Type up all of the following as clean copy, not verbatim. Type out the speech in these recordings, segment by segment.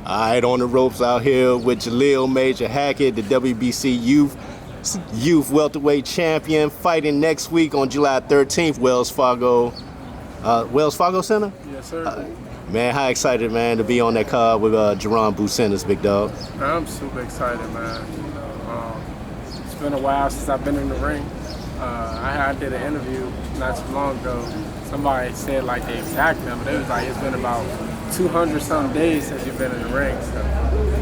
All right, on the ropes out here with Jalil Major Hackett, the WBC Youth Welterweight Champion, fighting next week on July 13th, Wells Fargo Center. Yes, sir. Man, how excited, man, to be on that card with Jerron Bucenas, big dog. I'm super excited, man. It's been a while since I've been in the ring. I did an interview not too long ago. Somebody said like the exact number. It was like it's been about 200 some days since you've been in the ring. So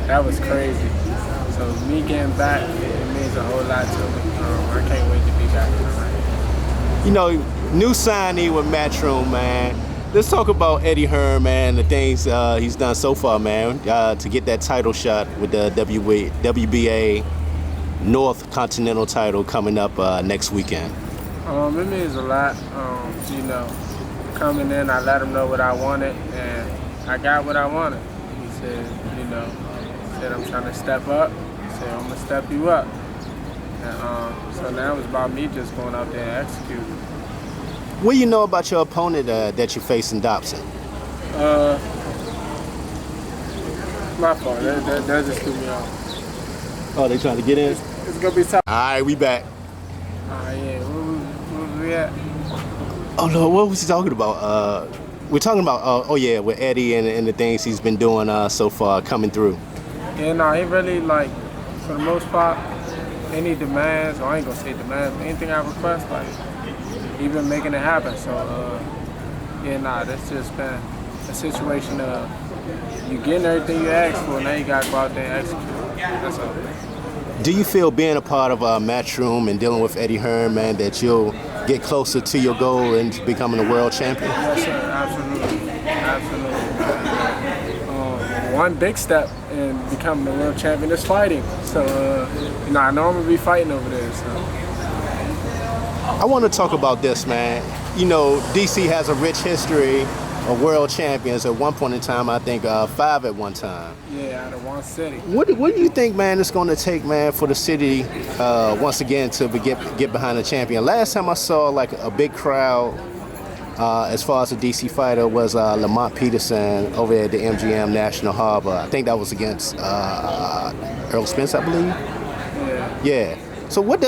that was crazy. So me getting back, it means a whole lot to me. I can't wait to be back in the ring. You know, new signee with Matchroom, man. Let's talk about Eddie Hearn, man, the things he's done so far, man, to get that title shot with the WBA North Continental title coming up next weekend. It means a lot. You know, coming in, I let him know what I wanted, and I got what I wanted. He said, I'm trying to step up. He said, I'm gonna step you up. And so now it's about me just going out there and execute. What do you know about your opponent that you face in Dobson? My fault. That just threw me off. Oh, they trying to get in? It's gonna be tough. All right, we back. Yeah. Where we at? Oh no, what was he talking about? We're talking about with Eddie and the things he's been doing so far coming through. Yeah, no, he really like for the most part any demands, or I ain't gonna say demands, but anything I request, like he been making it happen. So that's just been a situation of you getting everything you asked for, now you gotta go out there and execute. That's all. Do you feel being a part of Matchroom and dealing with Eddie Hearn, man, that you'll get closer to your goal and becoming a world champion? Yes, sir. Absolutely. One big step in becoming a world champion is fighting. So, I know I'm gonna be fighting over there. So. I want to talk about this, man. You know, DC has a rich history of world champions. At one point in time, I think 5 at one time. Yeah, out of one city. What do you think, man, it's going to take, man, for the city once again to get behind the champion? Last time I saw like a big crowd as far as a DC fighter was Lamont Peterson over at the MGM National Harbor. I think that was against Earl Spence, I believe. Yeah. So what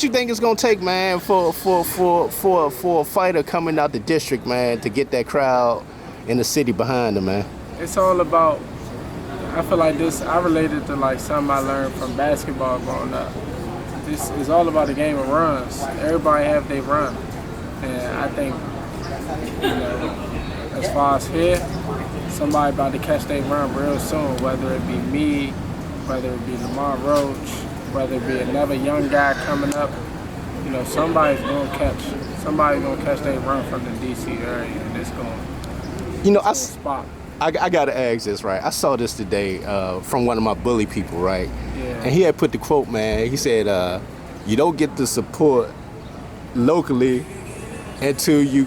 you think it's gonna take, man, for a fighter coming out the district, man, to get that crowd in the city behind him, man? It's all about. I feel like this. I related to like something I learned from basketball growing up. This is all about the game of runs. Everybody have their run, and I think as far as here, somebody about to catch their run real soon. Whether it be me, whether it be Lamar Roach, whether it be another young guy coming up, somebody's gonna catch their run from the DC area, and it's going. Spot. I gotta ask this, right? I saw this today from one of my bully people, right? Yeah. And he had put the quote, man. He said, "You don't get the support locally until you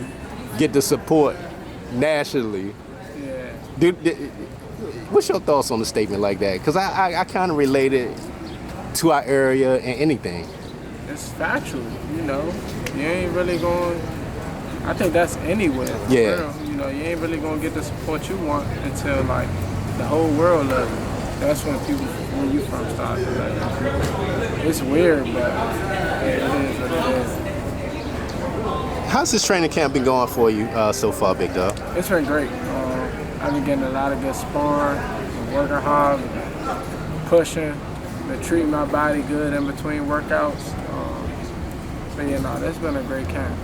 get the support nationally." Yeah. What's your thoughts on a statement like that? Because I kind of relate it to our area and anything. It's factual, You ain't really going. I think that's anywhere. Yeah. You ain't really gonna get the support you want until like the whole world loves it. That's when people where you from start to like it. It's weird, but it is what it is. How's this training camp been going for you so far, big dog? It's been great. I've been getting a lot of good sparring, working hard, pushing. Been treating my body good in between workouts. That's been a great camp.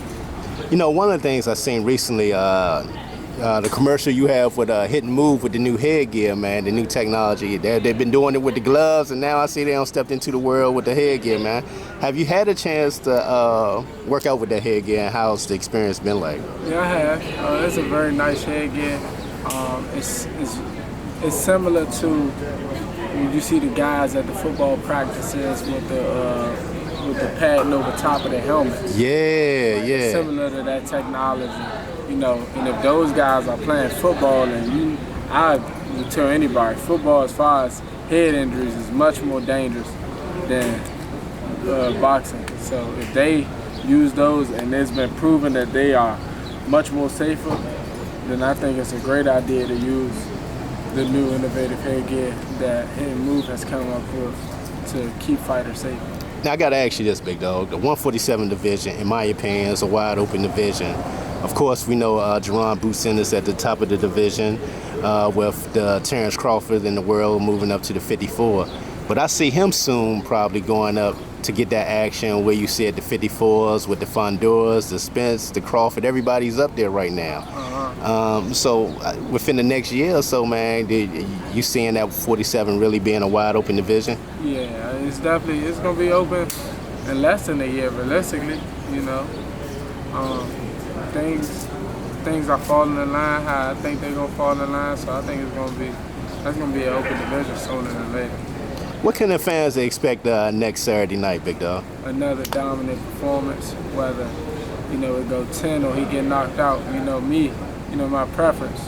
One of the things I've seen recently, the commercial you have with Hit and Move with the new headgear, man, the new technology. They've been doing it with the gloves, and now I see they stepped into the world with the headgear, man. Have you had a chance to work out with that headgear, and how's the experience been like? Yeah, I have. It's a very nice headgear. It's similar to when you see the guys at the football practices with the padding over top of their helmets. Yeah. It's similar to that technology, and if those guys are playing football, and I would tell anybody, football as far as head injuries is much more dangerous than boxing. So if they use those, and it's been proven that they are much more safer, then I think it's a great idea to use the new innovative headgear that Hidden Move has come up with to keep fighters safe. Now, I got to ask you this, big dog. The 147 division, in my opinion, is a wide open division. Of course, we know Jerron Boosin is at the top of the division with the Terrence Crawford in the world moving up to the 54. But I see him soon probably going up to get that action where you see at the 54s with the Fonduras, the Spence, the Crawford. Everybody's up there right now. So within the next year or so, man, you seeing that 47 really being a wide open division? Yeah, it's going to be open in less than a year, realistically, you know. Things are falling in line how I think they're going to fall in line, so I think that's going to be an open division sooner than later. What can the fans expect next Saturday night, big dog? Another dominant performance, whether, it go 10 or he get knocked out. My preference,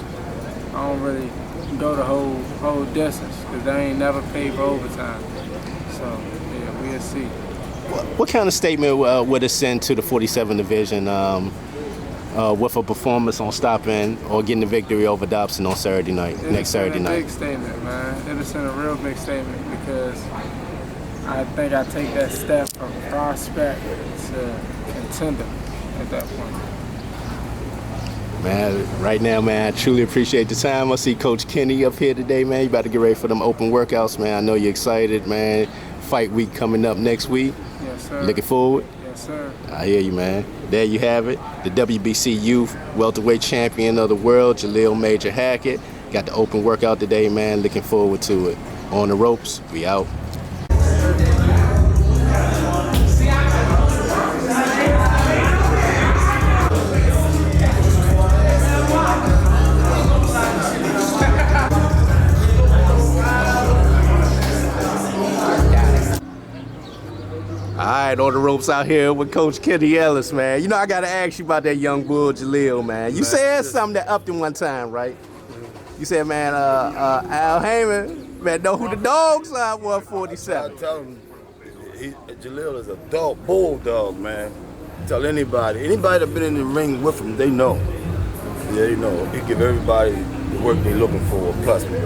I don't really go the whole distance because they ain't never paid for overtime. So, yeah, we'll see. What kind of statement would it send to the 47 division with a performance on stopping or getting the victory over Dobson on Saturday night, next Saturday night? Big statement, man. It'll send a real big statement because I think I take that step from prospect to contender at that point. Man, right now, man, I truly appreciate the time. I see Coach Kenny up here today, man. You about to get ready for them open workouts, man. I know you're excited, man. Fight week coming up next week. Yes, sir. Looking forward? Yes, sir. I hear you, man. There you have it. The WBC Youth Welterweight Champion of the world, Jalil Major Hackett. Got the open workout today, man. Looking forward to it. On the ropes, we out. All right, on the ropes out here with Coach Kenny Ellis, man. I got to ask you about that young bull, Jalil, man. You said something that upped him one time, right? You said, man, Al Heyman, man, know who the dogs are at 147. I tell him, Jalil is a bulldog, man. Tell anybody that been in the ring with him, they know. Yeah, they know. He give everybody the work they looking for, plus more,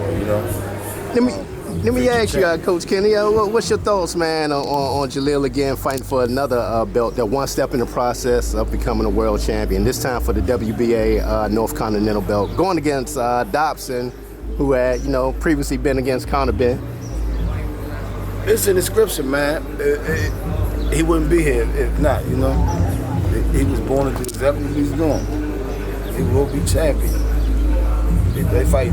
Let me ask you, Coach Kenny, what's your thoughts, man, on Jalil again fighting for another belt, that one step in the process of becoming a world champion, this time for the WBA North Continental belt, going against Dobson, who had, previously been against Conor Ben? It's in the scripture, man. He wouldn't be here if not, He was born into exactly what he's doing. He will be champion. They fight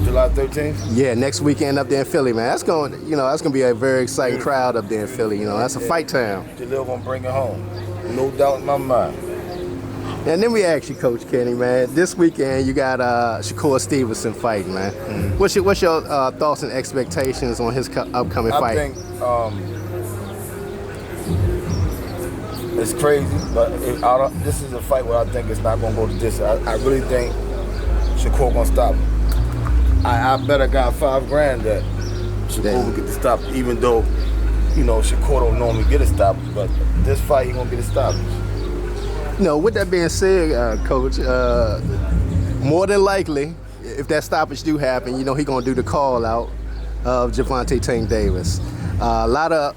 July 13th? Yeah, next weekend up there in Philly, man. That's going to be a very exciting crowd up there in Philly. That's a fight town. Jalil gonna bring it home, no doubt in my mind. And then we ask you, Coach Kenny, man. This weekend you got Shakur Stevenson fighting, man. Mm-hmm. What's your thoughts and expectations on his upcoming fight? I think it's crazy, but this is a fight where I think it's not gonna go to distance. I really think Shakur gonna stop him. I bet I got $5,000 that Shakur will get the stop, even though, Shakur don't normally get a stop, but this fight he gonna get a stop. With that being said, Coach, more than likely, if that stoppage do happen, he gonna do the call out of Gervonta Tank Davis. A lot of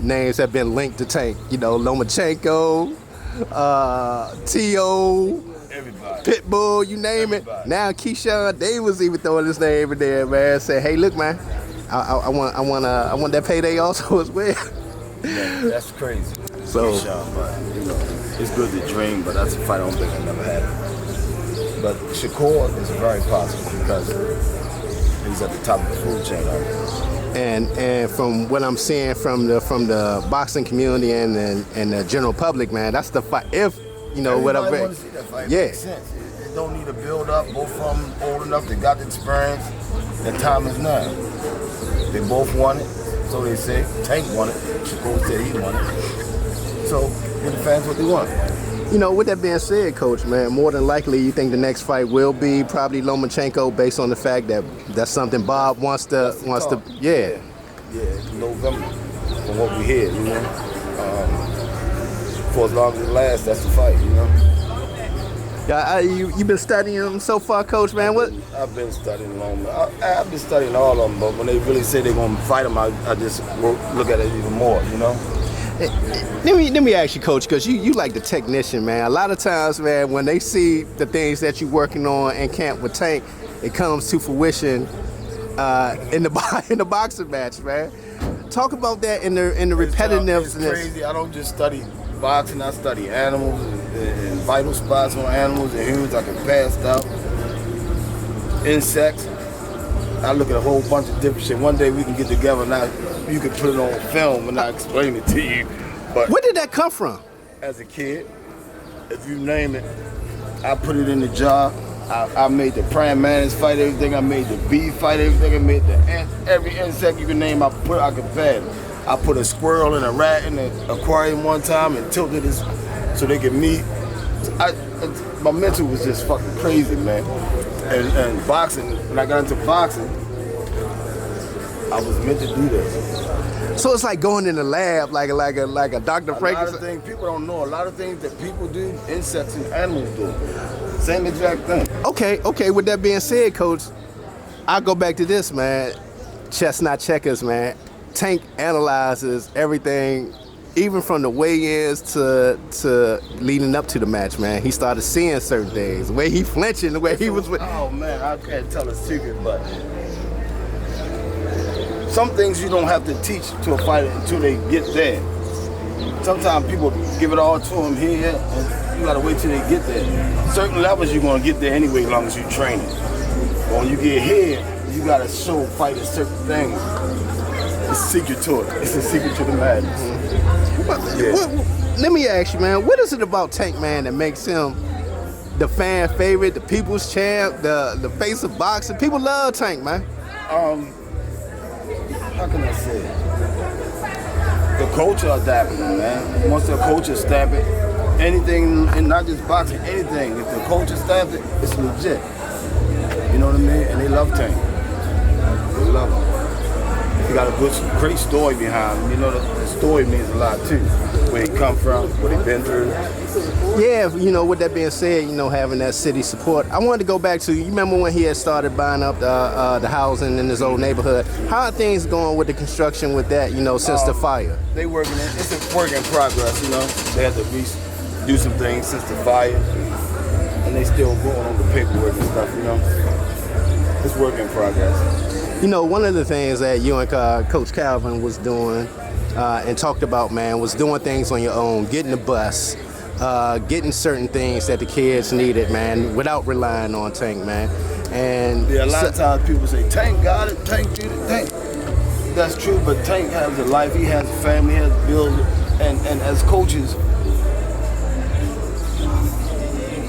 names have been linked to Tank, Lomachenko, T.O., Everybody. Pitbull, you name it. Now Keyshawn Davis even throwing his name in there, man. Say, hey, look, man, I want that payday also as well. Yeah, that's crazy. So, Keyshawn, but it's good to dream, but that's a fight I don't think I never had. But Shakur is very possible because he's at the top of the food chain already. And from what I'm seeing from the boxing community and the general public, man, that's the fight. If whatever. Want to see that fight. Yeah. It makes sense. It don't need a build up. Both of them old enough. They got the experience. The time is now. They both won it. So they say. Tank won it. Shakur said he won it. So give the fans what they want. With that being said, Coach, man, more than likely you think the next fight will be probably Lomachenko based on the fact that that's something Bob wants to. Yeah. Yeah, November, from what we hear, For as long as it lasts, that's the fight, You been studying them so far, Coach, man? What? I've been studying long. I've been studying all of them, but when they really say they're gonna fight them, I just look at it even more, you know. Let me ask you, Coach, because you like the technician, man. A lot of times, man, when they see the things that you're working on in camp with Tank, it comes to fruition in the boxing match, man. Talk about that in the repetitiveness. It's crazy. I don't just study boxing. I study animals and vital spots on animals and humans. I can pass out insects. I look at a whole bunch of different shit. One day we can get together and you can put it on film and I explain it to you. But where did that come from? As a kid, if you name it, I put it in the jar. I made the praying mantis fight everything. I made the bee fight everything. I made every insect you can name. I could pass. I put a squirrel and a rat in the aquarium one time and tilted it so they could meet. My mental was just fucking crazy, man. And boxing, when I got into boxing, I was meant to do this. So it's like going in the lab, like a Dr. Frankenstein. A lot of things people don't know. A lot of things that people do, insects and animals do. Same exact thing. Okay. With that being said, Coach, I'll go back to this, man. Chess not checkers, man. Tank analyzes everything, even from the weigh-ins to leading up to the match, man. He started seeing certain things, the way he flinching, the way he was. Oh man, I can't tell a secret, but some things you don't have to teach to a fighter until they get there. Sometimes people give it all to them here, and you gotta wait till they get there. Certain levels you're gonna get there anyway, as long as you train it. But when you get here, you gotta show fighters certain things. It's a secret to it. It's a secret to the madness. Let me ask you, man, what is it about Tank, man, that makes him the fan favorite, the people's champ, the face of boxing? People love Tank, man. How can I say it? The culture adapted, man. Once the culture stamp it, anything, and not just boxing, anything, if the culture stamps it, it's legit. You know what I mean? And they love Tank. They love him. He got a great story behind him. You know, the story means a lot too. Where he come from, what he been through. Yeah, you know, with that being said, you know, having that city support, I wanted to go back to, you remember when he had started buying up the housing in his old neighborhood? How are things going with the construction with that, you know, since the fire? They working it. It's a work in progress, you know. They had to do some things since the fire. And they still going on the paperwork and stuff, you know. It's work in progress. You know, one of the things that you and Coach Calvin was doing and talked about, man, was doing things on your own, getting the bus, getting certain things that the kids needed, man, without relying on Tank, man. And yeah, a lot of times people say, Tank got it, Tank did it, Tank. That's true, but Tank has a life, he has a family, he has bills, and as coaches,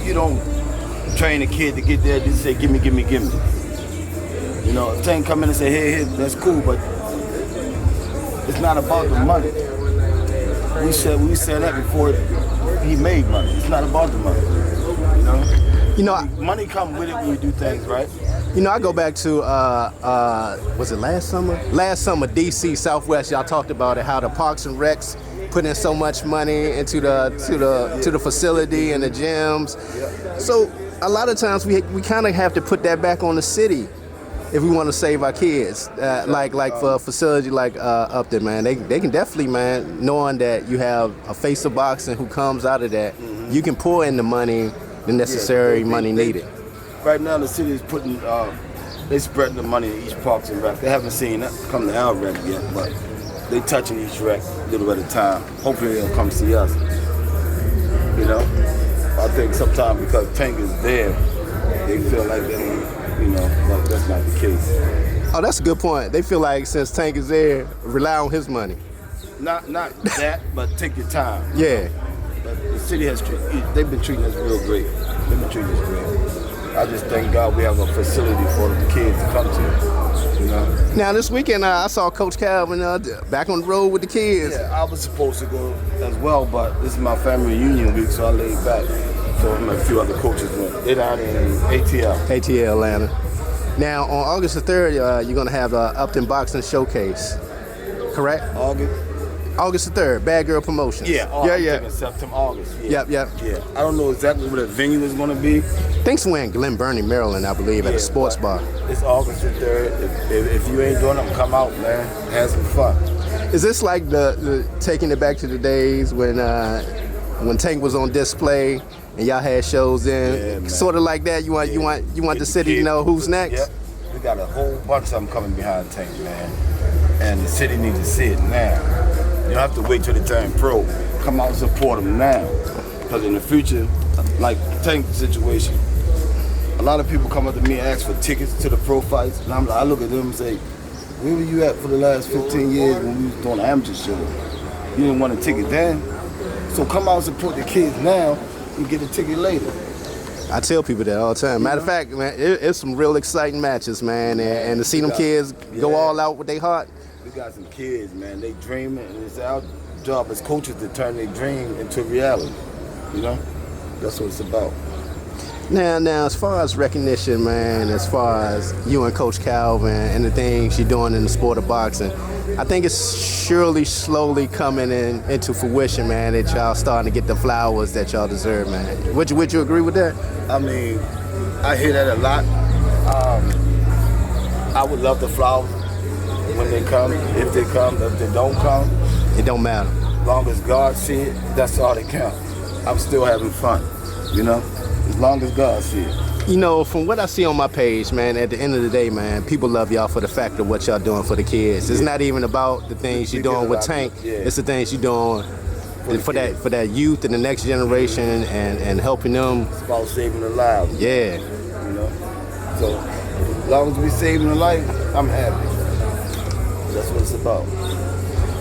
you don't train a kid to get there, just say, give me. You know, if Tank come in and say, hey, that's cool, but it's not about the money. We said that before he made money. It's not about the money. You know, money comes with it when you do things right. You know, I go back to was it last summer? Last summer, DC Southwest. Y'all talked about it, how the Parks and Recs put in so much money into the facility and the gyms. So a lot of times we kind of have to put that back on the city if we want to save our kids. Like for a facility like Upton, man, they can definitely, man, knowing that you have a face of boxing who comes out of that, you can pour in the money, the necessary money needed. Right now the city is putting, they spreading the money in each Parks and Rec. They haven't seen that come to our rec yet, but they touching each rec a little at a time. Hopefully they'll come see us. You know, I think sometimes because Tank is there, they feel like they don't. You know, but that's not the case. Oh, that's a good point. They feel like since Tank is there, rely on his money. Not that, but take your time. Yeah. But the city they've been treating us real great. They've been treating us great. I just thank God we have a facility for the kids to come to. You know. Now this weekend I saw Coach Calvin back on the road with the kids. Yeah, I was supposed to go as well, but this is my family reunion week, so I laid back. So him and a few other coaches went. They're down in ATL, Atlanta. Now on August the 3rd, you're gonna have the Upton Boxing Showcase, correct? August the 3rd, Bad Girl Promotions. Yeah, I'm thinking September, August. Yeah. Yep. Yeah, I don't know exactly where the venue is going to be. I think somewhere in Glen Burnie, Maryland, I believe, at a sports bar. It's August the 3rd. If you ain't doing them, come out, man. Have some fun. Is this like the taking it back to the days when Tank was on display and y'all had shows in? Yeah, sort of like that. You want the city to know who's next? Yep. We got a whole bunch of them coming behind Tank, man. And the city needs to see it now. You don't have to wait till they turn pro. Come out and support them now. Because in the future, like Tank's situation, a lot of people come up to me and ask for tickets to the pro fights. And I look at them and say, where were you at for the last 15 years when we was doing amateur shows? You didn't want a ticket then? So come out and support the kids now and get a ticket later. I tell people that all the time. Matter of fact, man, it's some real exciting matches, man. And to see them kids go all out with their heart. We got some kids, man. They dreaming, and it's our job as coaches to turn their dream into reality. You know? That's what it's about. Now, as far as recognition, man, as far as you and Coach Calvin and the things you're doing in the sport of boxing, I think it's surely slowly coming into fruition, man, that y'all starting to get the flowers that y'all deserve, man. Would you agree with that? I mean, I hear that a lot. I would love the flowers when they come, if they come. If they don't come, it don't matter. As long as God see it, that's all that counts. I'm still having fun, you know? As long as God see it. You know, from what I see on my page, man, at the end of the day, man, people love y'all for the fact of what y'all doing for the kids. It's not even about the things you're doing with Tank. It's the things you're doing for that youth and the next generation and helping them. It's about saving their lives. Yeah. You know? So, as long as we saving a life, I'm happy. That's what it's about.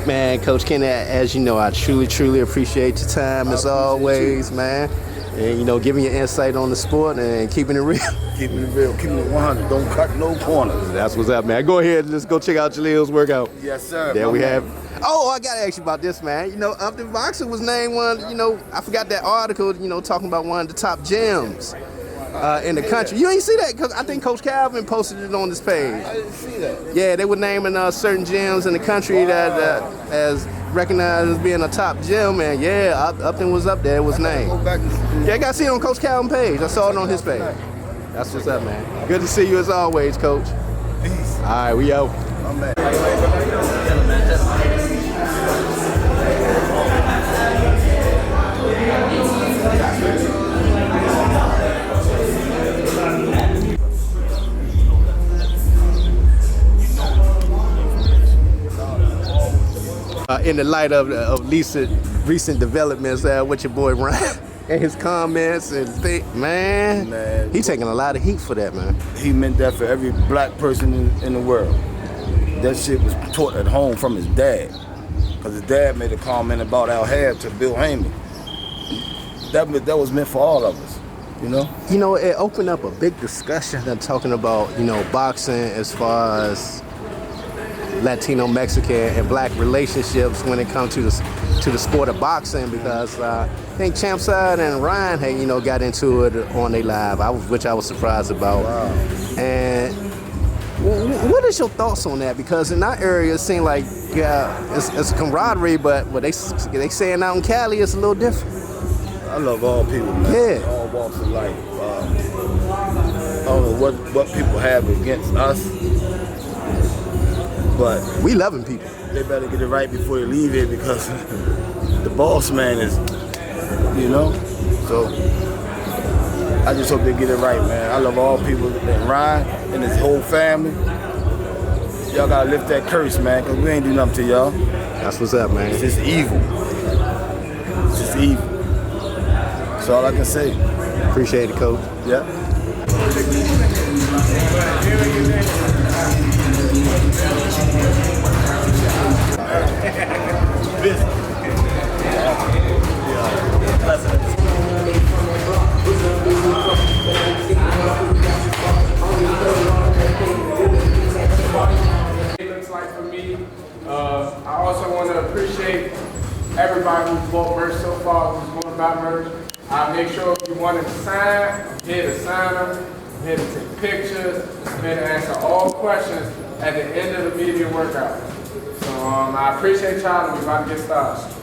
Man, Coach Kenny, as you know, I truly appreciate your time as always, man. And, you know, giving your insight on the sport and keeping it real. Keeping it real, keeping it 100. Don't cut no corners. That's what's up, man. Go ahead and let's go check out Jalil's workout. Yes, sir. There we have. Oh, I got to ask you about this, man. You know, Upton Boxer was named one, you know, I forgot that article, you know, talking about one of the top gyms in the country. You ain't see that? Because I think Coach Calvin posted it on his page. I didn't see that. Yeah, they were naming certain gyms in the country that as recognized as being a top gym, and yeah, Upton was up there. It was named. Yeah, I got to see it on Coach Calvin's page. I saw it on his page. That's what's up, man. Good to see you as always, Coach. Peace. All right, we out. My man. In the light of recent developments with your boy Ryan and his comments and man, he taking a lot of heat for that, man. He meant that for every black person in the world. That shit was taught at home from his dad. Because his dad made a comment about Al Hab to Bill Heyman. That was meant for all of us, you know? You know, it opened up a big discussion talking about, you know, boxing as far as Latino, Mexican, and black relationships when it comes to the sport of boxing, because I think Champside and Ryan had, you know, got into it on their live, which I was surprised about. Wow. And what is your thoughts on that? Because in our area, it seems like it's camaraderie, but what they saying out in Cali, it's a little different. I love all people, man. Yeah. All walks of life. I don't know what people have against us, but we loving people. They better get it right before they leave here, because the boss man is, you know. So I just hope they get it right, man. I love all people. And Ryan and his whole family, y'all gotta lift that curse, man, because we ain't do nothing to y'all. That's what's up, man. It's just evil. It's just evil. That's all I can say. Appreciate it, Coach. Yeah. It looks like for me, I also want to appreciate everybody who's bought merch so far, who's going to buy merch. Make sure if you want to sign, I'm here to sign them, I'm here to take pictures, I'm here to answer all questions at the end of the media workout. So I appreciate y'all. We're about to get started.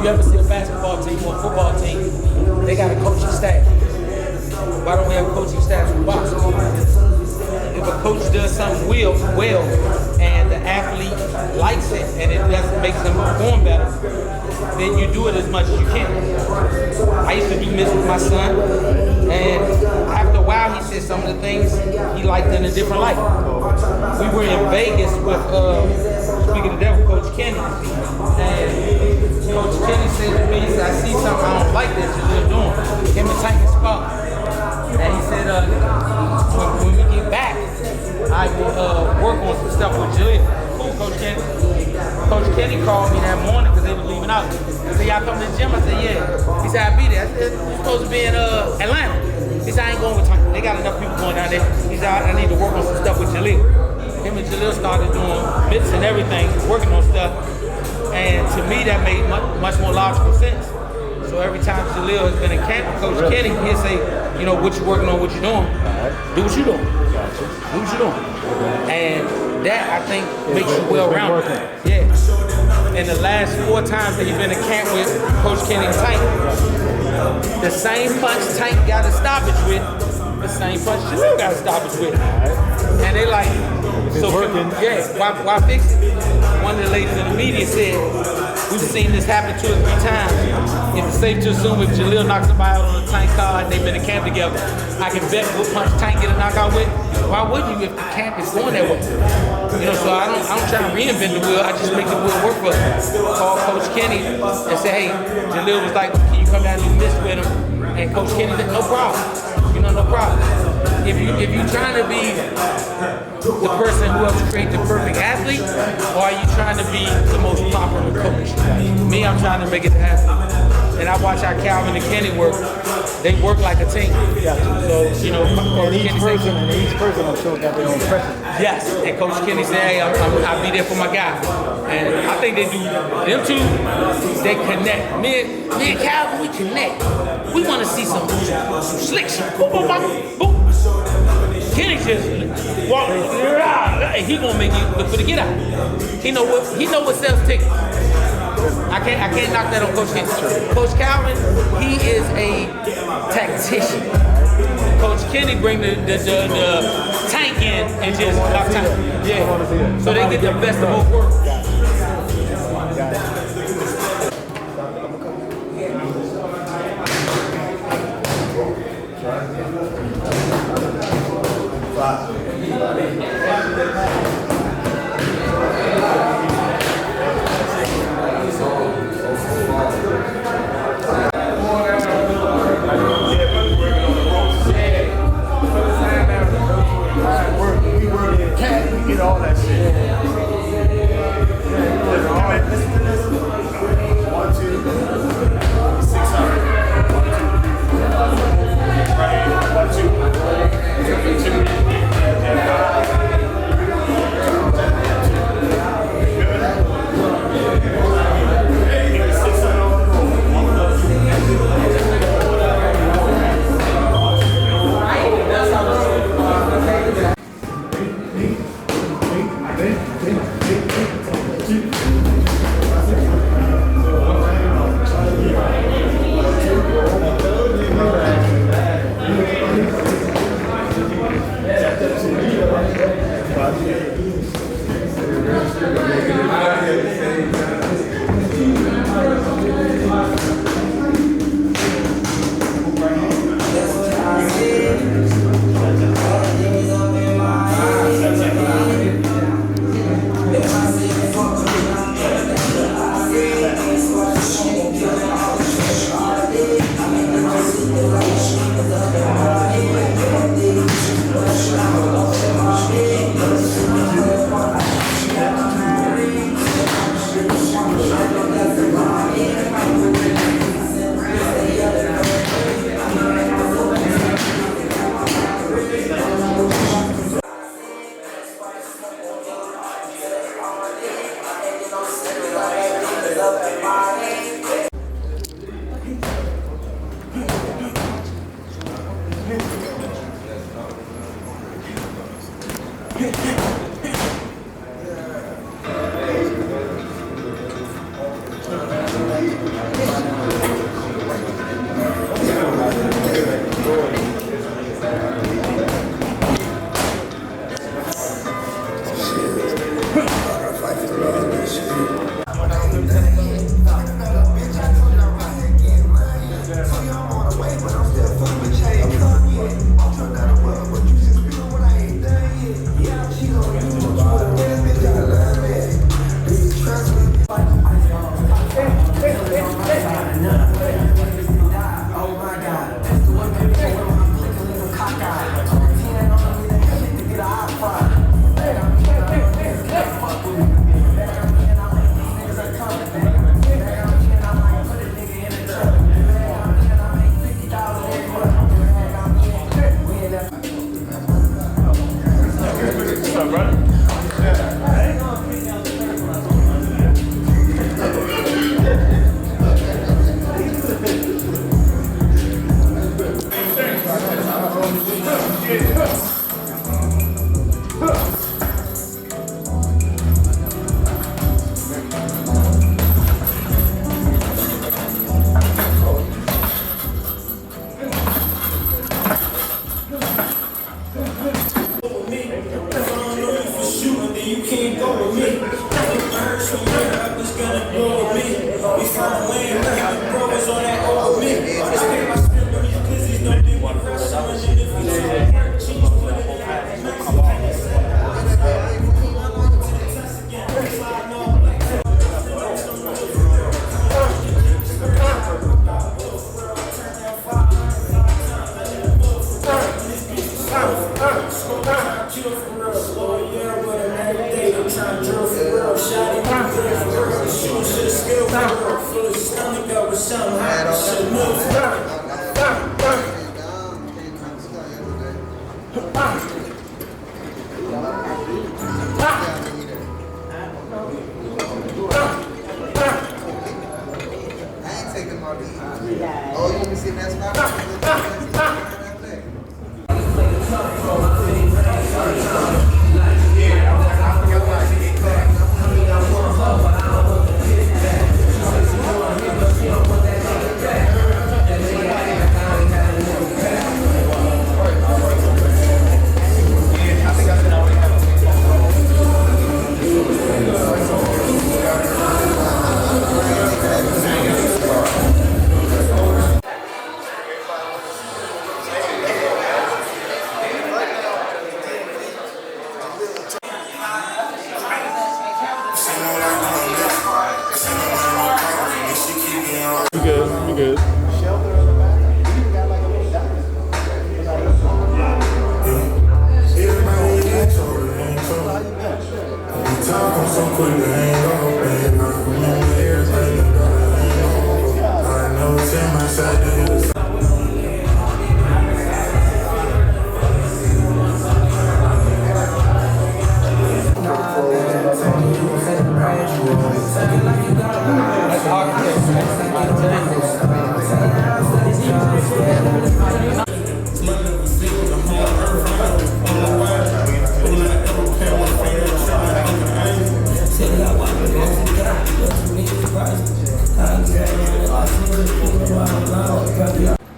you ever see a basketball team or a football team, they got a coaching staff. Why don't we have coaching staffs for boxing? If a coach does something well and the athlete likes it and it doesn't make them perform better, then you do it as much as you can. I used to do this with my son, and after a while he said some of the things he liked in a different light. We were in Vegas with speaking to that with Coach Kenny. And Coach Kenny said to me, he said, I see something I don't like that Jalil doing. Him and Tank and Spot. And he said, when we get back, I will work on some stuff with Jalil. Cool, Coach Kenny. Coach Kenny called me that morning because they were leaving out. He said, y'all coming to the gym? I said, yeah. He said, I'll be there. I said, you're supposed to be in Atlanta. He said, I ain't going with Tank. They got enough people going down there. He said, I need to work on some stuff with Jalil. Him and Jalil started doing bits and everything, working on stuff. And to me, that made much more logical sense. So every time Jalil has been in camp with Coach Kenny, he'll say, you know, what you working on, what you doing. Do what you doing. Do what you doing. And that, I think, makes you well-rounded. Yeah. And the last 4 times that he's been in camp with Coach Kenny and Tank, the same punch Tank got a stoppage with, the same punch Jalil got a stoppage with. And they like, so why fix it? One of the ladies in the media said, we've seen this happen 2 or 3 times. It's safe to assume if Jalil knocks somebody out on a Tank card, they've been in camp together, I can bet what punch Tank get a knockout with. Why wouldn't you if the camp is going that way? You know, so I don't try to reinvent the wheel. I just make the wheel work for us. Call Coach Kenny and say, hey, Jalil was like, can you come down and do this with him? And Coach Kenny said, no problem. You know, no problem. If you're trying to be the person who helps create the perfect athlete, or are you trying to be the most popular coach? Me, I'm trying to make it the athlete. And I watch how Calvin and Kenny work. They work like a team. So, you know, and each person I'm sure got their own pressure. Yes, and Coach Kenny said, hey, I'll be there for my guy. And I think they do, them two, they connect. Me and Calvin, we connect. We want to see some slick shit. Boom, boom, boom, boom. Kenny just walk, he gonna make you look for the get out. He know what sells tickets. I can't knock that on Coach Kenny. Coach Calvin, he is a tactician. Coach Kenny bring the tank in and just knock time. Yeah. So they get the best of both worlds. Got it. All that shit. One, two, 600. Right, 1, 2. 2.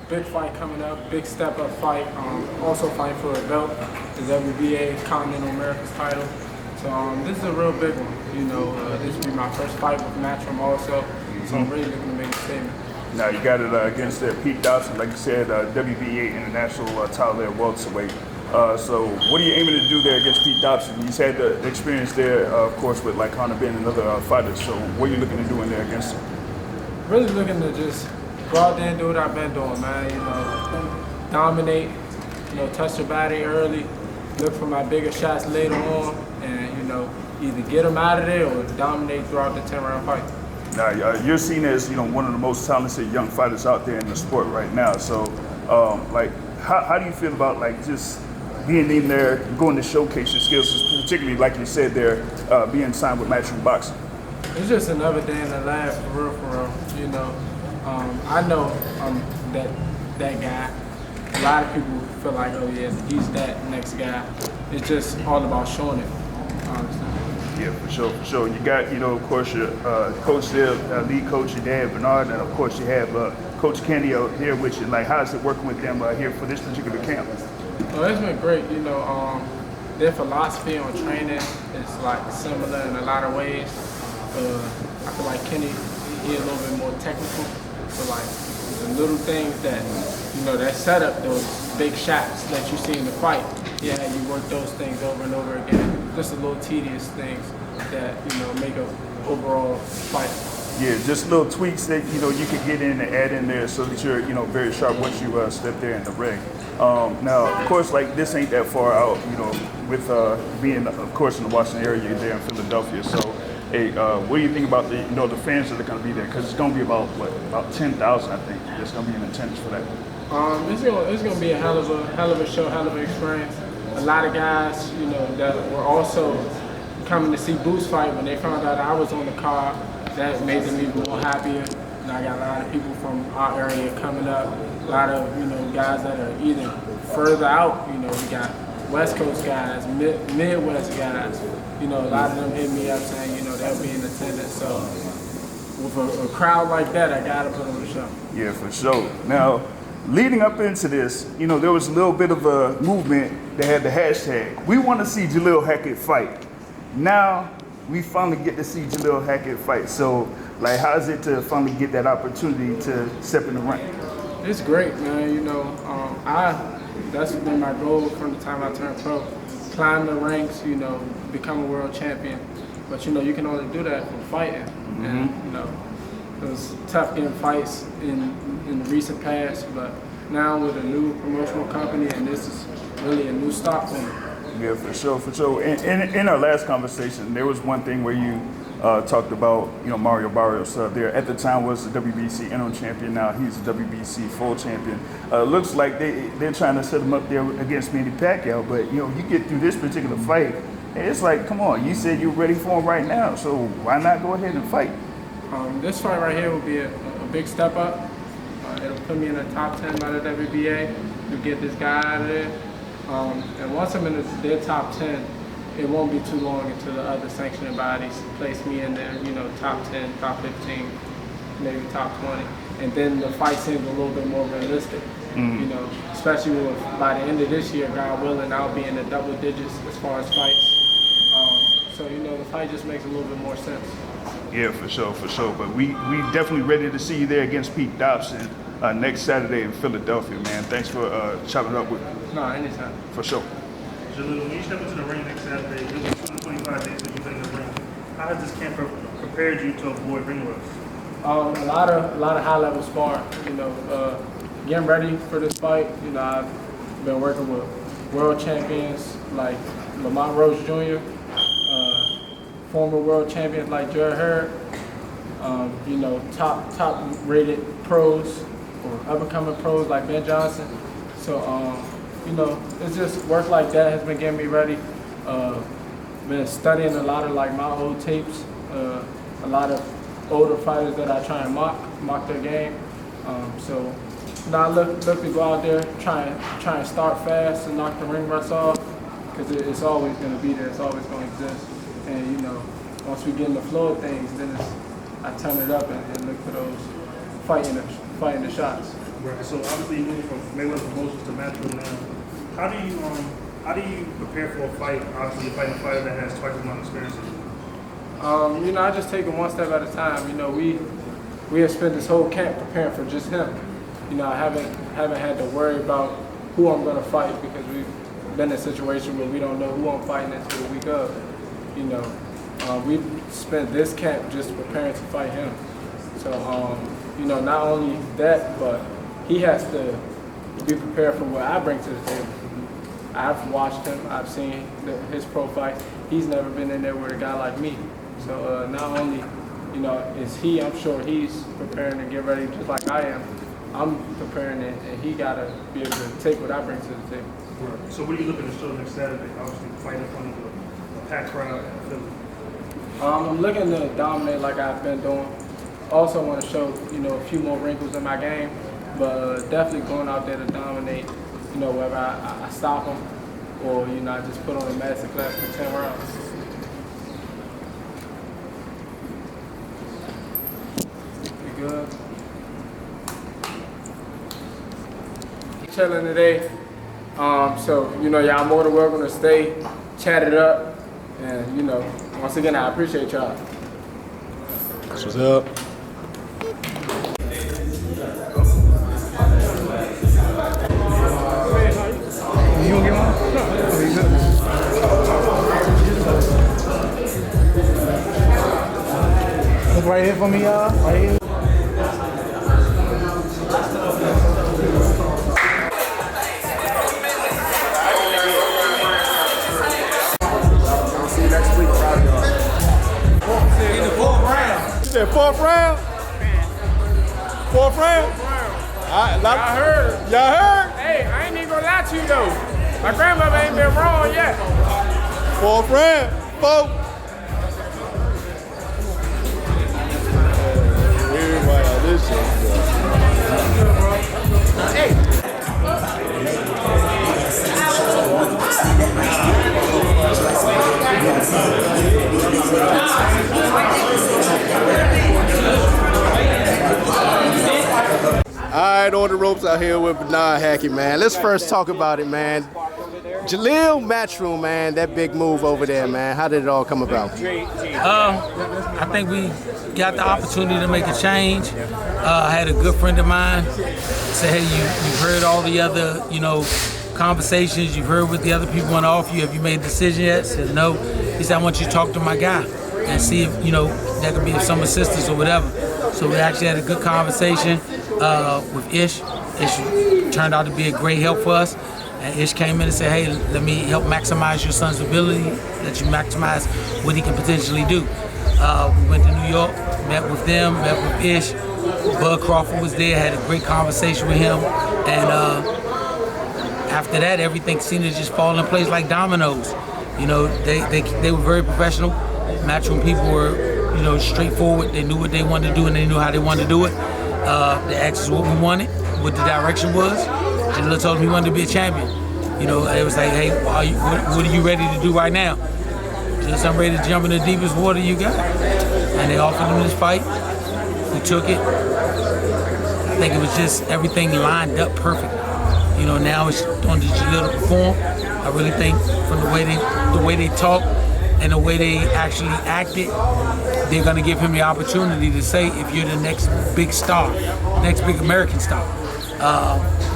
Big fight coming up, big step up fight. Also fighting for a belt, the WBA Continental Americas title. So this is a real big one. You know, this will be my first fight with Matchroom also. So I'm really looking to make a statement. Now you got it against Pete Dobson, like you said, WBA international title there, welterweight. So what are you aiming to do there against Pete Dobson? He's had the experience there, of course, with like Conor Ben and other fighters. So what are you looking to do in there against him? Really looking to just go out there and do what I've been doing, man. You know, dominate, you know, touch the body early, look for my bigger shots later on, and, you know, either get them out of there or dominate throughout the 10-round fight. Now, you're seen as, you know, one of the most talented young fighters out there in the sport right now. So, like, how do you feel about, like, just being in there, going to showcase your skills, particularly, like you said there, being signed with Matchroom Boxing? It's just another day in the lab, for real, you know. I know I'm that guy. A lot of people feel like, oh yeah, he's that next guy. It's just all about showing it, honestly. Yeah, for sure. You got, you know, of course, your coach there, lead coach, your dad, Bernard, and of course you have Coach Kenny here with you. Like, how's it working with them here for this particular camp? Oh, it's been great. You know, their philosophy on training is like similar in a lot of ways. I feel like Kenny, he's a little bit more technical. So like the little things that, you know, that setup, those big shots that you see in the fight, yeah, you work those things over and over again. Just a little tedious things that, you know, make a overall fight. Yeah, just little tweaks that, you know, you can get in and add in there so that you're, you know, very sharp once you step there in the ring. Now, of course, like, this ain't that far out, you know, with being, of course, in the Washington area there in Philadelphia. So, hey, what do you think about the, you know, the fans that are going to be there? Because it's going to be about 10,000, I think. There's going to be in attendance for that. It's gonna be a hell of a show, hell of an experience. A lot of guys, you know, that were also coming to see Boost fight, when they found out I was on the card, that made them even more happier. And I got a lot of people from our area coming up, a lot of guys that are either further out. We got West Coast guys, Midwest guys. A lot of them hit me up saying they'll be in attendance. So with a crowd like that, I gotta put on the show. Yeah, for sure. Now, leading up into this, there was a little bit of a movement that had the hashtag, "We want to see Jalil Hackett fight." Now, we finally get to see Jalil Hackett fight. So, how is it to finally get that opportunity to step in the ring? It's great, man. That's been my goal from the time I turned pro. Climb the ranks, become a world champion. But, you can only do that from fighting. Mm-hmm. And, it was tough getting fights in the recent past, but now with a new promotional company, and this is really a new start for me. Yeah, for sure, for sure. In our last conversation, there was one thing where you talked about, Mario Barrios there at the time was the WBC interim champion. Now he's the WBC full champion. Looks like they're trying to set him up there against Manny Pacquiao, but you get through this particular fight, and it's like, come on, you said you're ready for him right now, so why not go ahead and fight? This fight right here will be a big step up. It'll put me in the top 10 by the WBA to get this guy out of there. And once I'm in their top 10, it won't be too long until the other sanctioning bodies place me in there, top 10, top 15, maybe top 20. And then the fight seems a little bit more realistic, especially by the end of this year, God willing, I'll be in the double digits as far as fights. So, the fight just makes a little bit more sense. Yeah, for sure, for sure. But we definitely ready to see you there against Pete Dobson next Saturday in Philadelphia, man. Thanks for chopping it up with me. No, anytime. For sure. Jalil, when you step into the ring next Saturday, it'll be 225 days that you've been in the ring. How has this camp prepared you to avoid ring rust? A lot of high level sparring. Getting ready for this fight. I've been working with world champions like Lamont Rose Jr., former world champions like Jared Hurd, top rated pros or up and coming pros like Ben Johnson. So it's just work like that has been getting me ready. Been studying a lot of my old tapes, a lot of older fighters that I try and mock their game. So I look to go out there, try and start fast and knock the ring rust off, because it's always going to be there. It's always going to exist. And once we get in the flow of things, then I turn it up and look for those fighting the shots. Right. So obviously you moved from Mayweather promotions to Matchroom now. How do you prepare for a fight? Obviously you're fighting a fighter that has twice as much experience as you. I just take it one step at a time. We have spent this whole camp preparing for just him. I haven't had to worry about who I'm going to fight, because we've been in a situation where we don't know who I'm fighting until the week of. We've spent this camp just preparing to fight him. So, not only that, but he has to be prepared for what I bring to the table. I've watched him. I've seen his pro fights. He's never been in there with a guy like me. So not only, is he, I'm sure he's preparing to get ready just like I am. I'm preparing it, and he got to be able to take what I bring to the table. Right. So what are you looking to show next Saturday? Obviously fighting in front of a packed crowd in Philly. I'm looking to dominate like I've been doing. Also want to show, a few more wrinkles in my game, but definitely going out there to dominate, whether I stop them or, I just put on a master class for 10 rounds. You good? Chilling today. So, y'all more than welcome to stay, chat it up, and, once again, I appreciate y'all. That's what's up. You gonna get one? No. Oh, you good? Look right here for me, y'all. Right here. Fourth round? Fourth round? Y'all heard. Y'all heard? Hey, I ain't even gonna lie to you though. My grandmother ain't been wrong yet. Fourth round. folks. Everybody on this shit. All right, on the ropes out here with Bernard Hackett, man. Let's first talk about it, man. Jalil Matchroom, man, that big move over there, man. How did it all come about? I think we got the opportunity to make a change. I had a good friend of mine say, hey, you've heard all the other, conversations. You've heard what the other people want to offer you. Have you made a decision yet? I said, no. He said, I want you to talk to my guy and see if, that could be of some assistance or whatever. So we actually had a good conversation with Ish. Ish turned out to be a great help for us. And Ish came in and said, hey, let me help maximize your son's ability, let you maximize what he can potentially do. We went to New York, met with them, met with Ish. Bud Crawford was there, had a great conversation with him. And after that, everything seemed to just fall in place like dominoes. They were very professional. Matchroom people were, straightforward. They knew what they wanted to do and they knew how they wanted to do it. They asked us what we wanted, what the direction was. Jalil told him he wanted to be a champion. It was like, hey, what are you ready to do right now? Just I'm ready to jump in the deepest water you got. And they offered him this fight. He took it. I think it was just everything lined up perfect. Now it's on the Jalil to perform. I really think from the way they talk and the way they actually acted, they're going to give him the opportunity to say, if you're the next big star, next big American star.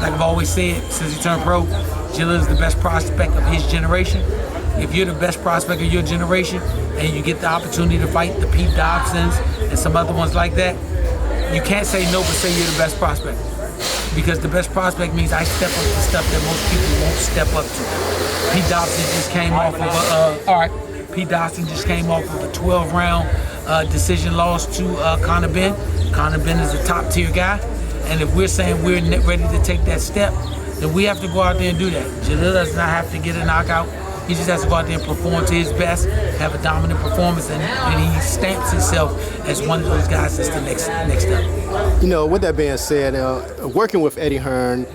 Like I've always said, since he turned pro, Jalil is the best prospect of his generation. If you're the best prospect of your generation and you get the opportunity to fight the Pete Dobsons and some other ones like that, you can't say no but say you're the best prospect. Because the best prospect means I step up to stuff that most people won't step up to. Pete Dobson just came off of a 12-round decision loss to Conor Benn. Conor Benn is a top-tier guy. And if we're saying we're ready to take that step, then we have to go out there and do that. Jalil does not have to get a knockout. He just has to go out there and perform to his best, have a dominant performance, and he stamps himself as one of those guys that's the next up. With that being said, working with Eddie Hearn,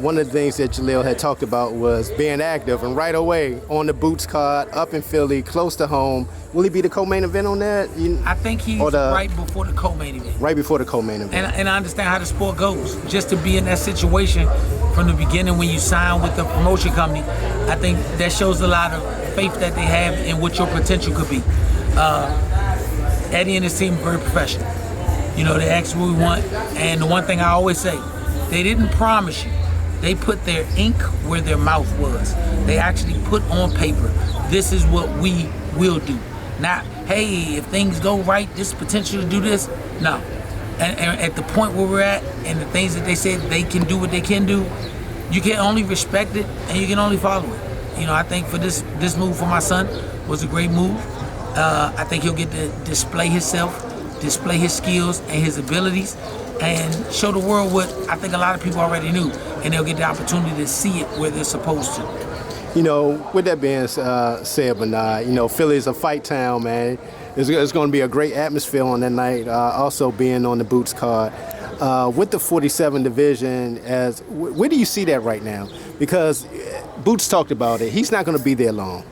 one of the things that Jalil had talked about was being active, and right away on the Boots card, up in Philly, close to home. Will he be the co-main event on that? I think he's right before the co-main event. Right before the co-main event. And I understand how the sport goes. Just to be in that situation from the beginning when you sign with the promotion company, I think that shows a lot of faith that they have in what your potential could be. Eddie and his team are very professional. They ask what we want, and the one thing I always say, they didn't promise you. They put their ink where their mouth was. They actually put on paper, this is what we will do. Not, hey, if things go right, this potential to do this. No. And at the point where we're at, and the things that they said they can do what they can do, you can only respect it and you can only follow it. I think for this move for my son was a great move. I think he'll get to display himself, display his skills and his abilities, and show the world what I think a lot of people already knew, and they'll get the opportunity to see it where they're supposed to. With that being said, Bernard, Philly's a fight town, man. It's going to be a great atmosphere on that night, also being on the Boots card. With the 47 division, where do you see that right now? Because Boots talked about it. He's not going to be there long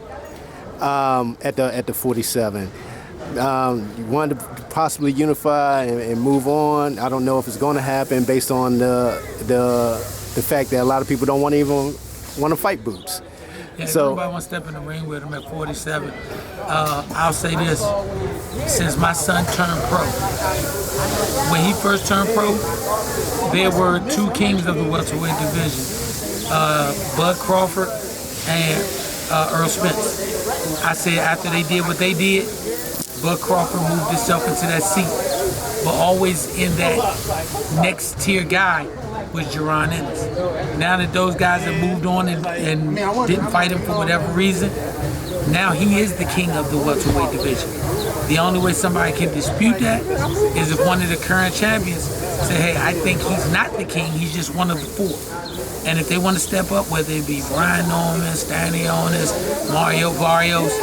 at the 47. You want to possibly unify and move on. I don't know if it's going to happen based on the fact that a lot of people don't want to fight Boots. Yeah, so everybody wants to step in the ring with him at 47. I'll say this: since my son turned pro, when he first turned pro, there were two kings of the welterweight division, Bud Crawford and Earl Spence. I said after they did what they did, Bud Crawford moved himself into that seat, but always in that next tier guy was Jerron Ennis. Now that those guys have moved on and didn't fight him for whatever reason, now he is the king of the welterweight division. The only way somebody can dispute that is if one of the current champions say, hey, I think he's not the king, he's just one of the four. And if they want to step up, whether it be Brian Norman, Stanley Onis, Mario Barrios,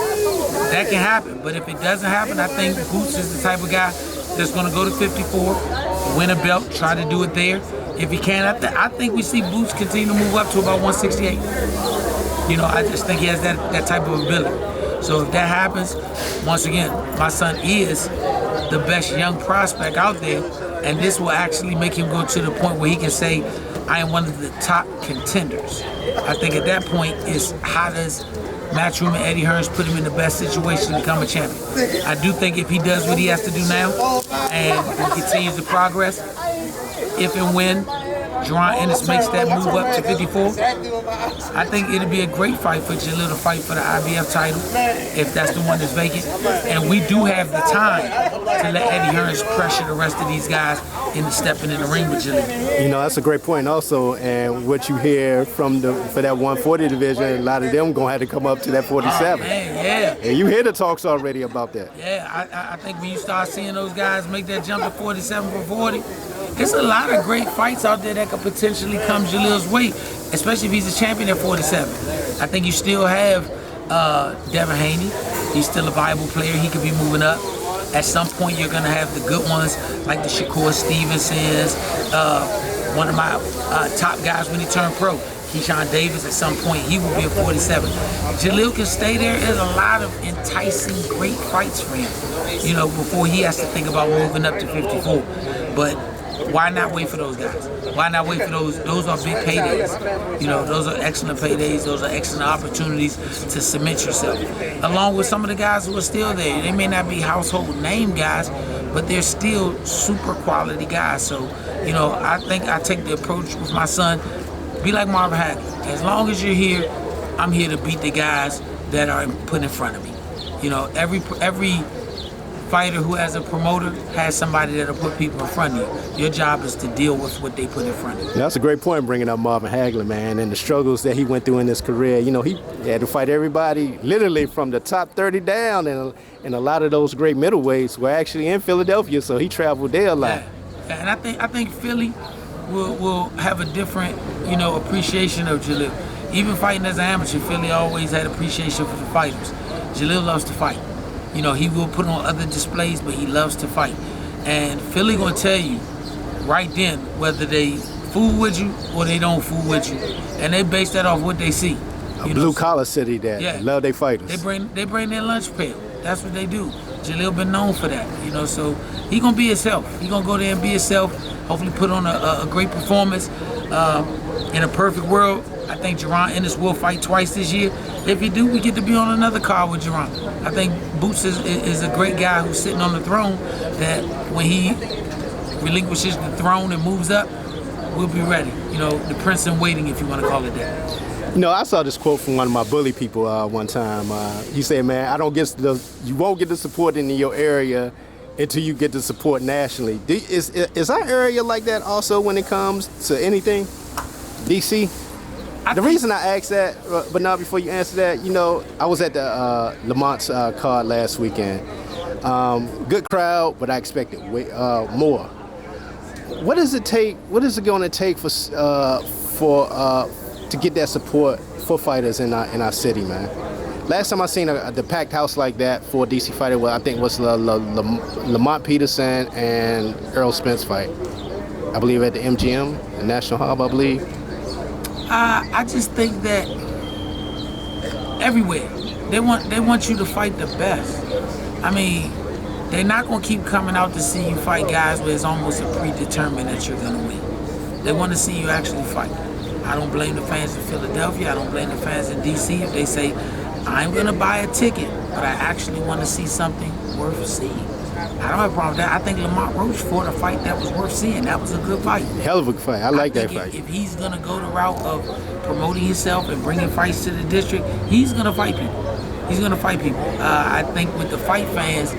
that can happen. But if it doesn't happen, I think Boots is the type of guy that's going to go to 54, win a belt, try to do it there. If he can, I think we see Boots continue to move up to about 168. You know, I just think he has that type of ability. So if that happens, once again, my son is the best young prospect out there, and this will actually make him go to the point where he can say, I am one of the top contenders. I think at that point is how does Matchroom and Eddie Hearns put him in the best situation to become a champion. I do think if he does what he has to do now and he continues to progress, if and when Jaron Ennis makes that move up to 54, I think it'll be a great fight for Jalil to fight for the IBF title, if that's the one that's vacant. And we do have the time to let Eddie Hearns pressure the rest of these guys into stepping in the ring with Jalil. You know, that's a great point also, and what you hear from for that 140 division, a lot of them gonna have to come up to that 47. Oh, man, yeah. And you hear the talks already about that. Yeah, I think when you start seeing those guys make that jump to 47 for 40, there's a lot of great fights out there that could potentially come Jalil's way, especially if he's a champion at 47. I think you still have Devin Haney. He's still a viable player. He could be moving up. At some point, you're going to have the good ones like the Shakur Stevensons, one of my top guys when he turned pro, Keyshawn Davis. At some point, he will be a 47. Jalil can stay there. There's a lot of enticing, great fights for him, you know, before he has to think about moving up to 54. But why not wait for those guys? Why not wait for those? Those are big paydays. You know, those are excellent paydays. Those are excellent opportunities to cement yourself. Along with some of the guys who are still there. They may not be household name guys, but they're still super quality guys. So, you know, I think I take the approach with my son, be like Marvin Hackett. As long as you're here, I'm here to beat the guys that are put in front of me. You know, every fighter who has a promoter has somebody that'll put people in front of you. Your job is to deal with what they put in front of you. Yeah, that's a great point, bringing up Marvin Hagler, man, and the struggles that he went through in his career. You know, he had to fight everybody literally from the top 30 down, and a lot of those great middleweights were actually in Philadelphia, so he traveled there a lot. Yeah. And I think Philly will have a different, you know, appreciation of Jalil. Even fighting as an amateur, Philly always had appreciation for the fighters. Jalil loves to fight. You know, he will put on other displays, but he loves to fight. And Philly gonna tell you right then whether they fool with you or they don't fool with you. And they base that off what they see. Blue collar city that love their fighters. They bring their lunch pail. That's what they do. Jalil been known for that. You know, so he gonna be himself. He gonna go there and be himself. Hopefully put on a great performance. In a perfect world, I think Jaron Ennis will fight twice this year. If he do, we get to be on another card with Jaron. I think Boots is a great guy who's sitting on the throne that when he relinquishes the throne and moves up, we'll be ready. You know, the prince in waiting, if you want to call it that. You know, I saw this quote from one of my bully people one time. He said, man, you won't get the support in your area until you get the support nationally. Is our area like that also when it comes to anything? DC? The reason I asked that, but now before you answer that, you know, I was at the Lamont's card last weekend. Good crowd, but I expected more. What does it take? What is it going to take for to get that support for fighters in our city, man? Last time I seen the packed house like that for a DC fighter, well, I think it was Lamont Peterson and Errol Spence fight. I believe at the MGM, the National Hub, I believe. I just think that everywhere they want you to fight the best. I mean, they're not gonna keep coming out to see you fight guys where it's almost a predetermined that you're gonna win. They want to see you actually fight. I don't blame the fans in Philadelphia. I don't blame the fans in DC if they say, I'm gonna buy a ticket, but I actually want to see something worth seeing. I don't have a problem with that. I think Lamont Roach fought a fight that was worth seeing. That was a good fight. Hell of a fight. I like that fight. If he's going to go the route of promoting himself and bringing fights to the district, he's going to fight people. He's going to fight people. I think with the fight fans,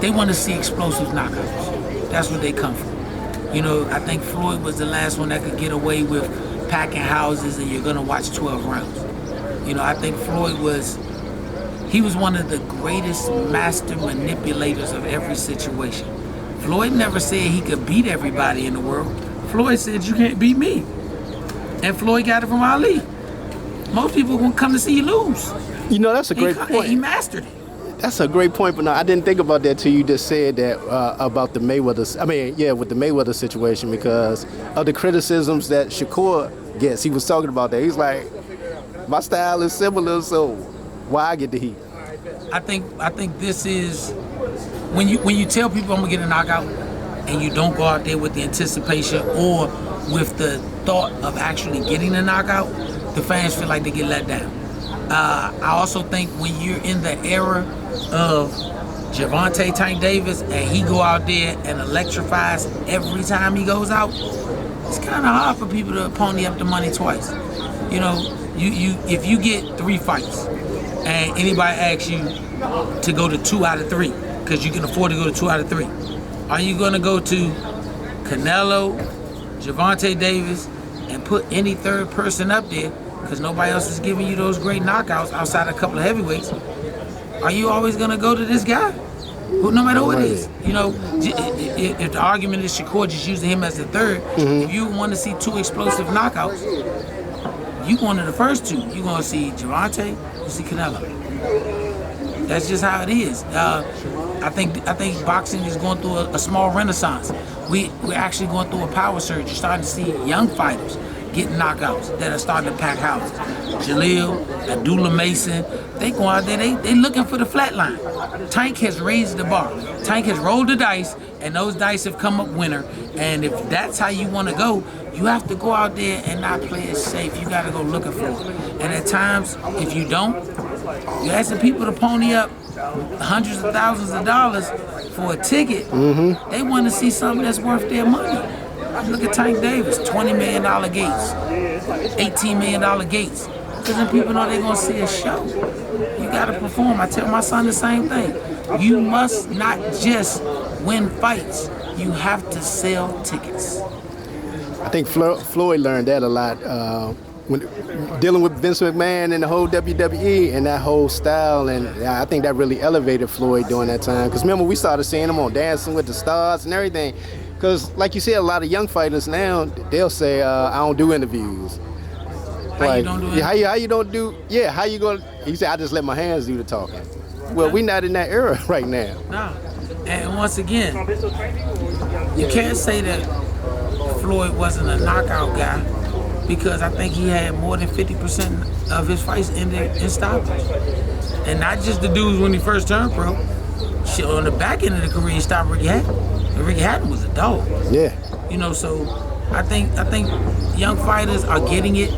they want to see explosive knockouts. That's what they come for. You know, I think Floyd was the last one that could get away with packing houses and you're going to watch 12 rounds. You know, I think Floyd was one of the greatest master manipulators of every situation. Floyd never said he could beat everybody in the world. Floyd said, you can't beat me. And Floyd got it from Ali. Most people won't come to see you lose. You know, that's a great point. He mastered it. That's a great point, but no, I didn't think about that till you just said that about the Mayweather. I mean, yeah, with the Mayweather situation, because of the criticisms that Shakur gets. He was talking about that. He's like, my style is similar, so why I get the heat? I think this is when you tell people I'm gonna get a knockout, and you don't go out there with the anticipation or with the thought of actually getting a knockout, the fans feel like they get let down. I also think when you're in the era of Gervonta Tank Davis and he go out there and electrifies every time he goes out, it's kind of hard for people to pony up the money twice. You know, you if you get 3 fights and anybody asks you to go to 2 out of 3 because you can afford to go to 2 out of 3, are you going to go to Canelo, Gervonta Davis, and put any third person up there because nobody else is giving you those great knockouts outside a couple of heavyweights? Are you always going to go to this guy? Who, no matter who it is. You know, if the argument is Shakur just using him as the third, if you want to see 2 explosive knockouts, you going to the first 2. You're going to see Gervonta, you see Canelo. That's just how it is. I think boxing is going through a small renaissance. We're actually going through a power surge. You're starting to see young fighters getting knockouts that are starting to pack houses. Jalil, Abdullah Mason, they go out there, they looking for the flat line. Tank has raised the bar. Tank has rolled the dice, and those dice have come up winner. And if that's how you want to go, you have to go out there and not play it safe. You got to go looking for it. And at times, if you don't, you're asking people to pony up hundreds of thousands of dollars for a ticket. They want to see something that's worth their money. Look at Tank Davis, $20 million gates, $18 million gates. Because then people know they're going to see a show. You got to perform. I tell my son the same thing. You must not just win fights. You have to sell tickets. I think Floyd learned that a lot when dealing with Vince McMahon and the whole WWE and that whole style. And I think that really elevated Floyd during that time. Because remember, we started seeing him on Dancing with the Stars and everything. Because like you said, a lot of young fighters now, they'll say, I don't do interviews. How you don't do interviews? How you don't do, yeah, how you going to, he said, I just let my hands do the talking. Well, we're not in that era right now. No. And once again, you can't say that Floyd wasn't a knockout guy because I think he had more than 50% of his fights ended in stoppage. And not just the dudes when he first turned pro. Shit, on the back end of the career, he stopped Ricky Hatton. And Ricky Hatton was a dog. Yeah. You know, so I think young fighters are getting it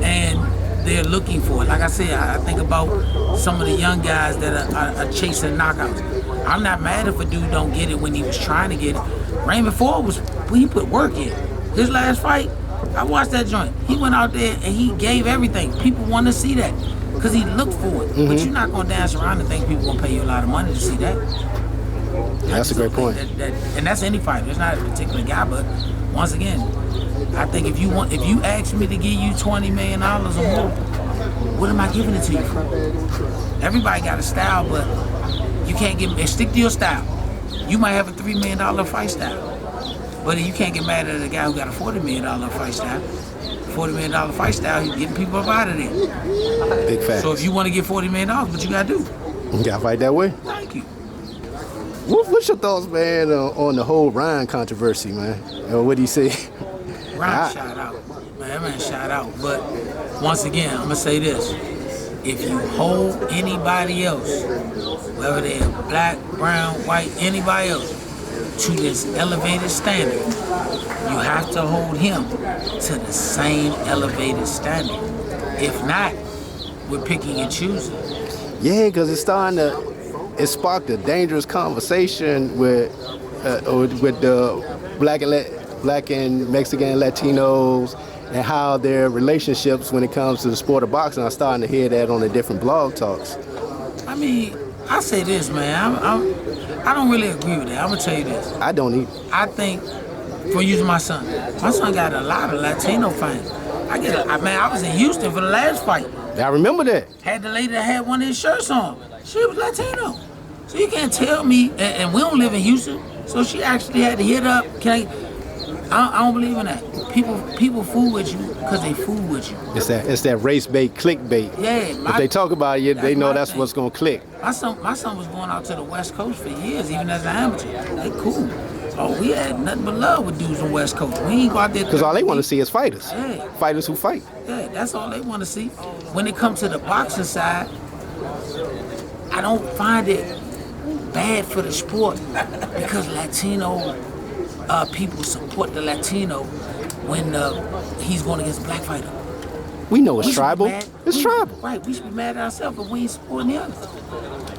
and they're looking for it. Like I said, I think about some of the young guys that are chasing knockouts. I'm not mad if a dude don't get it when he was trying to get it. Raymond Ford he put work in. His last fight, I watched that joint. He went out there and he gave everything. People want to see that because he looked for it. But you're not going to dance around and think people going to pay you a lot of money to see that. That's a great point. And that's any fighter. It's not a particular guy, but once again, I think if you ask me to give you $20 million or more, what am I giving it to you for? Everybody got a style, but you can't stick to your style. You might have a $3 million fight style, but you can't get mad at a guy who got a $40 million fight style. $40 million fight style, he's getting people up out of there. Big fact. So if you want to get $40 million, what you got to do? You got to fight that way. Thank you. What's your thoughts, man, on the whole Ryan controversy, man? What do you say? Ryan shout out. Man, that man shout out. But once again, I'm going to say this. If you hold anybody else, whether they're black, brown, white, anybody else, to this elevated standard, you have to hold him to the same elevated standard. If not, we're picking and choosing. Yeah, because it sparked a dangerous conversation with the black and Mexican Latinos and how their relationships when it comes to the sport of boxing. I'm starting to hear that on the different blog talks. I mean, I say this, man. I don't really agree with that. I'm gonna tell you this. I don't either. I think, for using my son got a lot of Latino fans. I was in Houston for the last fight. I remember that. Had the lady that had one of his shirts on. She was Latino. So you can't tell me, and we don't live in Houston, so she actually had to hit up, I don't believe in that. People fool with you because they fool with you. It's that race bait, click bait. Yeah. If they talk about you, they know that's what's gonna click. My son was going out to the West Coast for years, even as an amateur. They cool. Oh, we had nothing but love with dudes on West Coast. We ain't go out there. Because all they want to see is fighters. Yeah. Fighters who fight. Yeah, that's all they want to see. When it comes to the boxing side, I don't find it bad for the sport because Latino people support the Latino when he's going against a black fighter. We know it's tribal. It's tribal. Right, we should be mad at ourselves if we ain't supporting the others.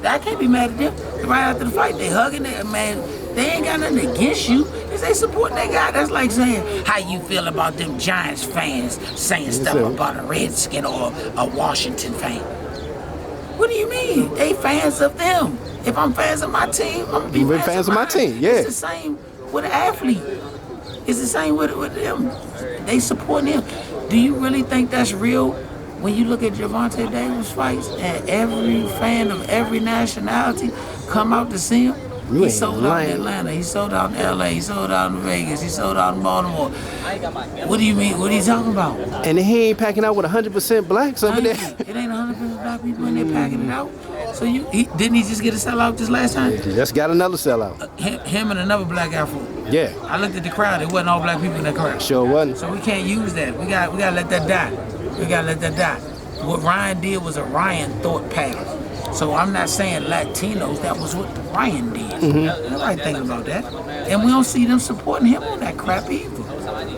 I can't be mad at them. Right after the fight, they hugging it, man. They ain't got nothing against you. If they supporting that guy, that's like saying, how you feel about them Giants fans saying stuff about a Redskin or a Washington fan? What do you mean? They fans of them. If I'm fans of my team, I'm gonna be fans of my team. Yeah. It's the same with an athlete. It's the same with them. They supporting him. Do you really think that's real? When you look at Gervonta Davis fights and every fan of every nationality come out to see him, he sold out in Atlanta, he sold out in LA, he sold out in Vegas, he sold out in Baltimore. What do you mean? What are you talking about? And he ain't packing out with 100% blacks over there. It ain't 100% black people in there packing it out. So didn't he just get a sellout this last time? He just got another sellout. Him and another black guy fought. Yeah. I looked at the crowd. It wasn't all black people in that crowd. Sure wasn't. So we can't use that. We got to let that die. We got to let that die. What Ryan did was a Ryan thought pattern. So I'm not saying Latinos. That was what Ryan did. Mm-hmm. Nobody thinking about that. And we don't see them supporting him on that crap either.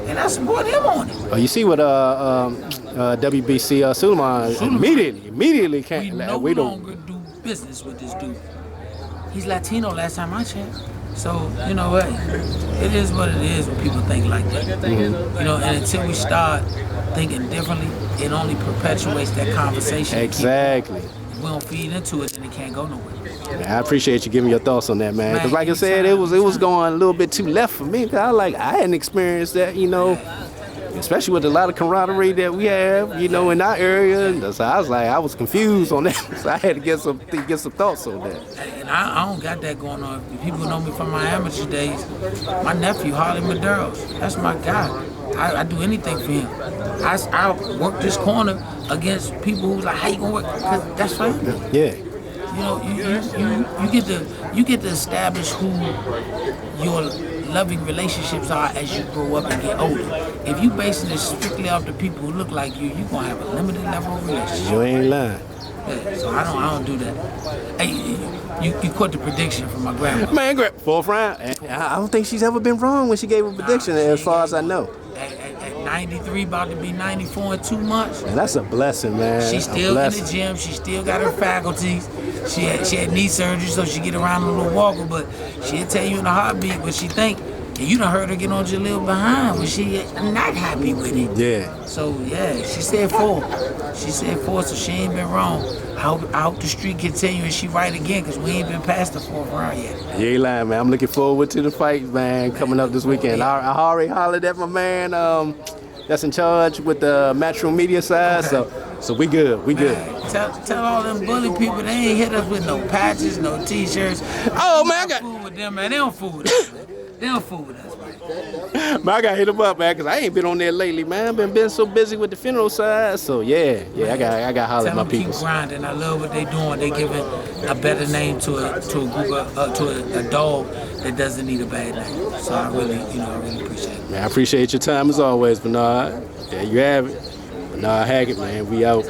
And I support him on it. Oh, you see what WBC Suleiman immediately came. We no longer do business with this dude. He's Latino last time I checked. So, you know what? It is what it is when people think like that. Mm-hmm. You know, and until we start thinking differently, it only perpetuates that conversation. Exactly. If we don't feed into it, then it can't go nowhere. Man, I appreciate you giving your thoughts on that, man. Because like I said, it was going a little bit too left for me. Cause I hadn't experienced that, you know, especially with a lot of camaraderie that we have, you know, in our area. So I was confused on that. So I had to get some thoughts on that. And I don't got that going on. People know me from my amateur days. My nephew, Harley Medeiros, that's my guy. I do anything for him. I work this corner against people who's like, how you gonna work? Because that's for him. Yeah. You know, you get to establish who your loving relationships are as you grow up and get older. If you basing it strictly off the people who look like you're gonna have a limited level of relationship. You ain't lying. Yeah, so I don't do that. Hey, you caught the prediction from my grandma. Man, fourth round. I don't think she's ever been wrong when she gave a prediction, as far as I know. At 93, about to be 94 in 2 months. Man, that's a blessing, man. She's still in the gym. She still got her faculties. She had knee surgery, so she get around on a little walker, but she'll tell you in a heartbeat what she think. And you done heard her get on Jalil behind when she not happy with it. Yeah. So, yeah, she said 4. She said 4, so she ain't been wrong. I hope the streak continue and she right again, because we ain't been past the 4th round yet. You ain't lying, man. I'm looking forward to the fight, man, coming up this weekend. I already hollered at my man that's in charge with the Matchroom Media side, so we good. We good. Tell all them bully people they ain't hit us with no patches, no T-shirts. Oh, man, I got... fool with them, man. They don't fool with us, man. They don't fool with us, man. Man, I got to hit them up, man, because I ain't been on there lately, man. Been so busy with the funeral side, so yeah, I got to holler at my people. Keep grinding. I love what they doing. They giving a better name to a group to a dog that doesn't need a bad name. So I really appreciate it. Man, I appreciate your time as always, Bernard. There you have it. Bernard Hackett, man. We out.